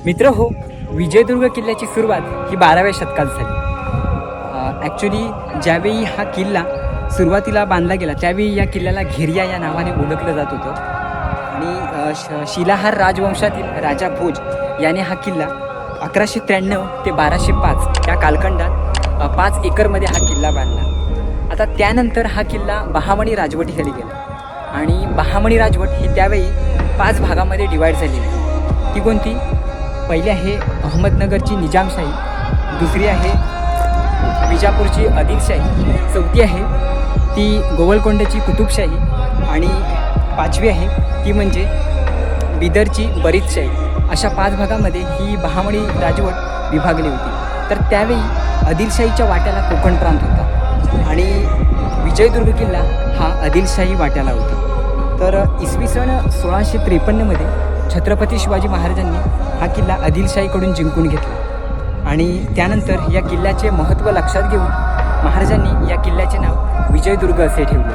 मित्र हो, विजयदुर्ग किल्ल्याची सुरुवात ही 12व्या शतकात झाली. ॲक्च्युली ज्यावेळी हा किल्ला सुरुवातीला बांधला गेला त्यावेळी या किल्ल्याला घेरिया या नावाने ओळखलं जात होतं. आणि शिलाहार राजवंशातील राजा भोज याने हा किल्ला 1193 ते 1205 या कालखंडात 5 एकरमध्ये हा किल्ला बांधला. आता त्यानंतर हा किल्ला बहामनी राजवटीखाली गेला आणि बहामनी राजवट ही त्यावेळी 5 भागामध्ये डिवाईड झालेली. ती कोणती? पहिली आहे अहमदनगरची निजामशाही, दुसरी आहे विजापूरची आदिलशाही, चौथी आहे ती गोवलकोंड्याची कुतुबशाही आणि 5वी आहे ती म्हणजे बिदरची बरीदशाही. अशा 5 भागामध्ये ही बहामनी राजवट विभागली होती. तर त्यावेळी आदिलशाहीच्या वाट्याला कोकण प्रांत होता आणि विजयदुर्ग किल्ला हा आदिलशाही वाट्याला होता. तर इसवी सन 1653मध्ये छत्रपती शिवाजी महाराजांनी हा किल्ला आदिलशाहीकडून जिंकून घेतला आणि त्यानंतर या किल्ल्याचे महत्त्व लक्षात घेऊन महाराजांनी या किल्ल्याचे नाव विजयदुर्ग असे ठेवले.